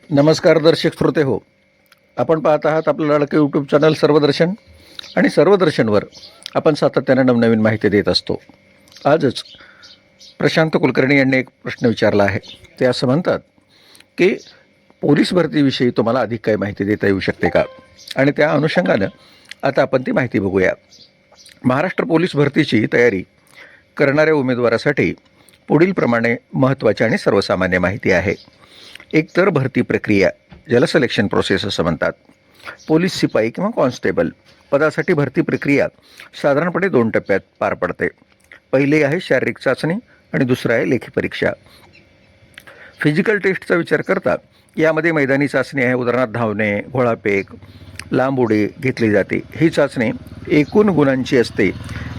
नमस्कार दर्शक श्रोते हो. आपण पाहत आहात आपलं लाडकं यूट्यूब चॅनल सर्वदर्शन आणि सर्वदर्शनवर आपण सातत्याने नवनवीन माहिती देत असतो. आजच प्रशांत कुलकर्णी यांनी एक प्रश्न विचारला आहे. ते असं म्हणतात की पोलीस भरतीविषयी तुम्हाला अधिक काही माहिती देता येऊ शकते का, आणि त्या अनुषंगानं आता आपण ती माहिती बघूया. महाराष्ट्र पोलीस भरतीची तयारी करणाऱ्या उमेदवारासाठी पुढील प्रमाणे महत्त्वाची आणि सर्वसामान्य माहिती आहे. एकतर भरती प्रक्रिया, ज्याला सिलेक्शन प्रोसेस असं म्हणतात. पोलीस शिपाई किंवा कॉन्स्टेबल पदासाठी भरती प्रक्रिया साधारणपणे 2 टप्प्यात पार पडते. पहिले आहे शारीरिक चाचणी आणि दुसरं आहे लेखी परीक्षा. फिजिकल टेस्टचा विचार करता यामध्ये मैदानी चाचणी आहे. उदाहरणार्थ धावणे, गोळाफेक, लांब उडी घेतली जाते. ही चाचणी एकूण गुणांची असते.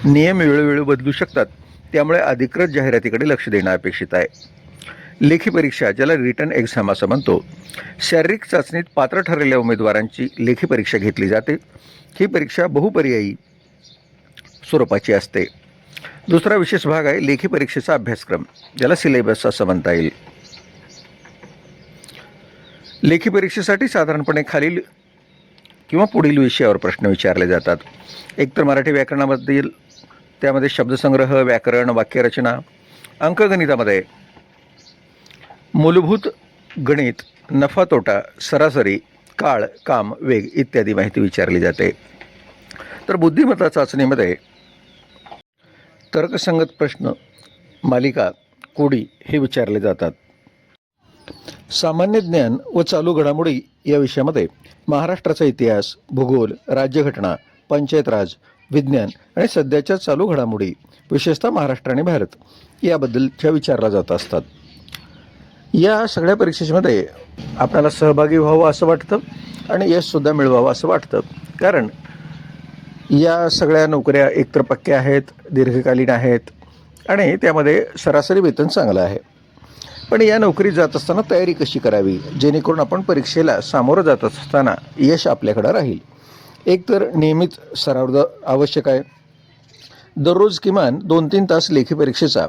नियम वेळोवेळी बदलू शकतात, त्यामुळे अधिकृत जाहिरातीकडे लक्ष देणं अपेक्षित आहे. लेखी परीक्षा, ज्याला रिटन एक्झाम असं म्हणतो, शारीरिक चाचणीत पात्र ठरलेल्या उमेदवारांची लेखी परीक्षा घेतली जाते. ही परीक्षा बहुपर्यायी स्वरूपाची असते. दुसरा विशेष भाग आहे लेखी परीक्षेचा अभ्यासक्रम, ज्याला सिलेबस असं म्हणता येईल. लेखी परीक्षेसाठी साधारणपणे खालील किंवा पुढील विषयावर प्रश्न विचारले जातात. एकतर मराठी व्याकरणामधील, त्यामध्ये शब्दसंग्रह, व्याकरण, वाक्यरचना. अंकगणितामध्ये मूलभूत गणित, नफा तोटा, सरासरी, काळ, काम, वेग इत्यादी माहिती विचारली जाते. तर बुद्धिमत्ता चाचणीमध्ये तर्कसंगत प्रश्न, मालिका, कोडी हे विचारले जातात. सामान्य ज्ञान व चालू घडामोडी या विषयामध्ये महाराष्ट्राचा इतिहास, भूगोल, राज्यघटना, पंचायत राज, विज्ञान आणि सध्याच्या चालू घडामोडी, विशेषतः महाराष्ट्र आणि भारत याबद्दलच्या विचारल्या जात असतात. या सगळ्या परीक्षेमध्ये आपल्याला सहभागी व्हावं असं वाटतं आणि यशसुद्धा मिळवावं असं वाटतं, कारण या सगळ्या नोकऱ्या एकतर पक्क्या आहेत, दीर्घकालीन आहेत आणि त्यामध्ये सरासरी वेतन चांगलं आहे. पण या नोकरीत जात असताना तयारी कशी करावी, जेणेकरून आपण परीक्षेला सामोरं जात असताना यश आपल्याकडं राहील. एकतर नियमित सराव आवश्यक आहे. दररोज किमान 2-3 तास लेखी परीक्षेचा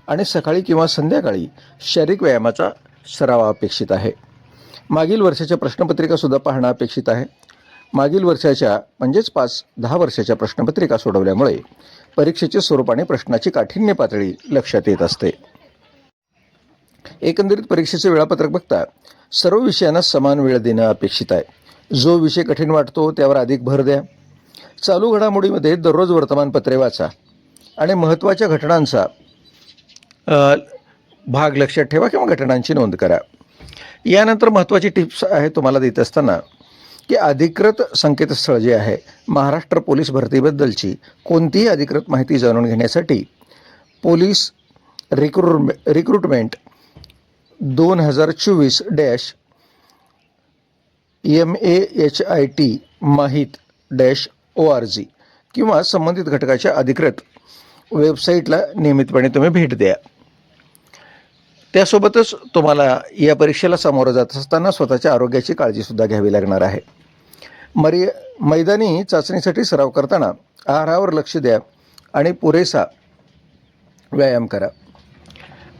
आणि सकाळी किंवा संध्याकाळी शारीरिक व्यायामाचा सराव अपेक्षित आहे. मागील वर्षाच्या प्रश्नपत्रिकासुद्धा पाहणं अपेक्षित आहे. मागील वर्षाच्या म्हणजेच 5-10 वर्षाच्या प्रश्नपत्रिका सोडवल्यामुळे परीक्षेचे स्वरूप आणि प्रश्नाची काठिण्य पातळी लक्षात येत असते. एकंदरीत परीक्षेचे वेळापत्रक बघता सर्व विषयांना समान वेळ देणं अपेक्षित आहे. जो विषय कठीण वाटतो त्यावर अधिक भर द्या. चालू घडामोडीमध्ये दररोज वर्तमानपत्रे वाचा आणि महत्त्वाच्या घटनांचा भाग लक्षात ठेवा किंवा घटनांची नोंद करा. यानंतर महत्त्वाची टिप्स आहे तुम्हाला देत असताना की अधिकृत संकेतस्थळ जे आहे, महाराष्ट्र पोलीस भरतीबद्दलची कोणतीही अधिकृत माहिती जाणून घेण्यासाठी पोलीस रिक्रुटमेंट 2024-MAHIT MAHIT-ORG किंवा संबंधित घटकाच्या अधिकृत वेबसाईटला नियमितपणे तुम्ही भेट द्या. त्यासोबतच तुम्हाला या परीक्षेला सामोरं जात असताना स्वतःच्या आरोग्याची काळजीसुद्धा घ्यावी लागणार आहे. मैदानी चाचणीसाठी सराव करताना आहारावर लक्ष द्या आणि पुरेसा व्यायाम करा.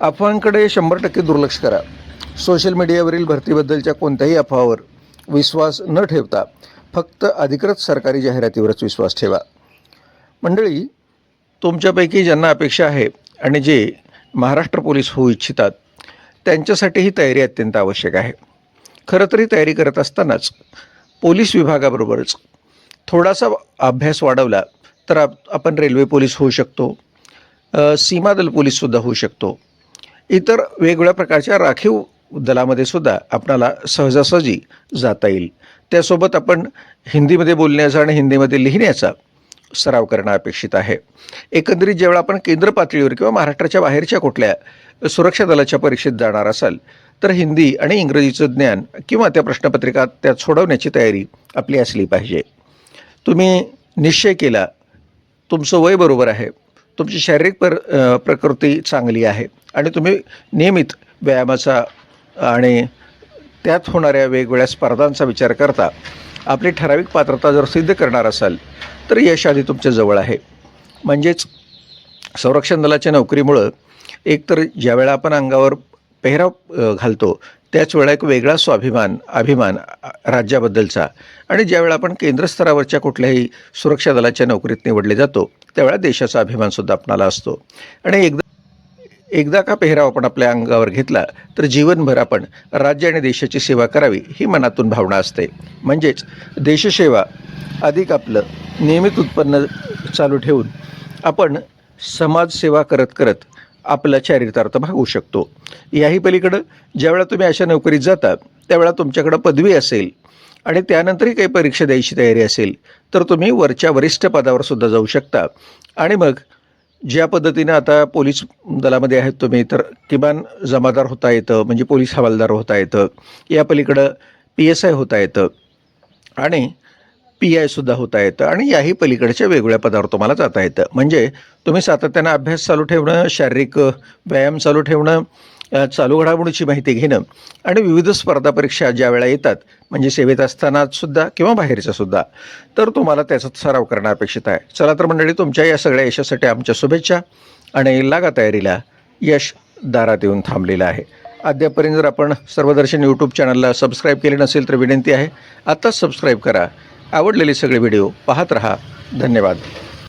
अफवांकडे 100% दुर्लक्ष करा. सोशल मीडियावरील भरतीबद्दलच्या कोणत्याही अफवावर विश्वास न ठेवता फक्त अधिकृत सरकारी जाहिरातीवरच विश्वास ठेवा. मंडळी, तुमच्यापैकी ज्यांना अपेक्षा आहे आणि जे महाराष्ट्र पोलीस होऊ इच्छितात त्यांच्यासाठी ही तयारी अत्यंत आवश्यक आहे. खरं तर ही तयारी करत असतानाच पोलीस विभागाबरोबरच थोडासा अभ्यास वाढवला तर आपण रेल्वे पोलीस होऊ शकतो, सीमादल पोलीससुद्धा होऊ शकतो. इतर वेगवेगळ्या प्रकारच्या राखीव दलामध्ये सुद्धा आपणाला सहजासहजी जाता येईल. त्यासोबत आपण हिंदीमध्ये बोलण्याचा आणि हिंदीमध्ये लिहिण्याचा सराव करणं अपेक्षित आहे. एकंदरीत ज्यावेळा आपण केंद्र पातळीवर किंवा महाराष्ट्राच्या बाहेरच्या कुठल्या सुरक्षा दलाच्या परीक्षेत जाणार असाल तर हिंदी आणि इंग्रजीचं ज्ञान किंवा त्या प्रश्नपत्रिका त्यात सोडवण्याची तयारी आपली असली पाहिजे. तुम्ही निश्चय केला, तुमचं वय बरोबर आहे, तुमची शारीरिक प्रकृती चांगली आहे आणि तुम्ही नियमित व्यायामाचा आणि त्यात होणाऱ्या वेगवेगळ्या स्पर्धांचा विचार करता आपली ठराविक पात्रता जर सिद्ध करणार असाल तर यश आधी तुमच्या जवळ आहे. म्हणजेच संरक्षण दलाच्या नोकरीमुळं एकतर ज्यावेळा आपण अंगावर पेहराव घालतो त्याच वेळा एक वेगळा अभिमान राज्याबद्दलचा. आणि ज्यावेळा आपण केंद्रस्तरावरच्या कुठल्याही सुरक्षा दलाच्या नोकरीत निवडले जातो त्यावेळा देशाचा अभिमानसुद्धा आपणाला असतो. आणि एकदा का पेहराव आपण आपल्या अंगावर घेतला तर जीवनभर आपण राज्य आणि देशाची सेवा करावी ही मनातून भावना असते. म्हणजेच देशसेवा अधिक आपलं नियमित उत्पन्न चालू ठेवून आपण समाजसेवा करत करत आपला चारितार्थ भागवू शकतो. याही पलीकडं ज्यावेळा तुम्ही अशा नोकरीत जाता त्यावेळा तुमच्याकडं पदवी असेल आणि त्यानंतरही काही परीक्षा द्यायची तयारी असेल तर तुम्ही वरच्या वरिष्ठ पदावर सुद्धा जाऊ शकता. आणि मग ज्या पद्धतीनं आता पोलीस दलामध्ये आहेत तुम्ही तर किमान जमादार होता येतं, म्हणजे पोलीस हवालदार होता येतं. या पलीकडं PSI होता येतं आणि PI सुद्धा होता येतं. आणि याही पलीकडच्या वेगवेगळ्या पदावर तुम्हाला जाता येतं. म्हणजे तुम्ही सातत्यानं अभ्यास चालू ठेवणं, शारीरिक व्यायाम चालू ठेवणं, चालू घडामोडीची माहिती घेणं आणि विविध स्पर्धा परीक्षा ज्या वेळा येतात म्हणजे सेवेत असतानासुद्धा किंवा बाहेरच्यासुद्धा तर तुम्हाला त्याचा सराव करणं अपेक्षित आहे. चला तर मंडळी, तुमच्या या सगळ्या यशासाठी आमच्या शुभेच्छा. आणि लागा तयारीला, यश दारात येऊन थांबलेलं आहे. अद्यापपर्यंत जर आपण सर्वदर्शन यूट्यूब चॅनलला सबस्क्राईब केले नसेल तर विनंती आहे, आत्ताच सबस्क्राईब करा. आवडलेले सगळे व्हिडिओ पाहत रहा. धन्यवाद.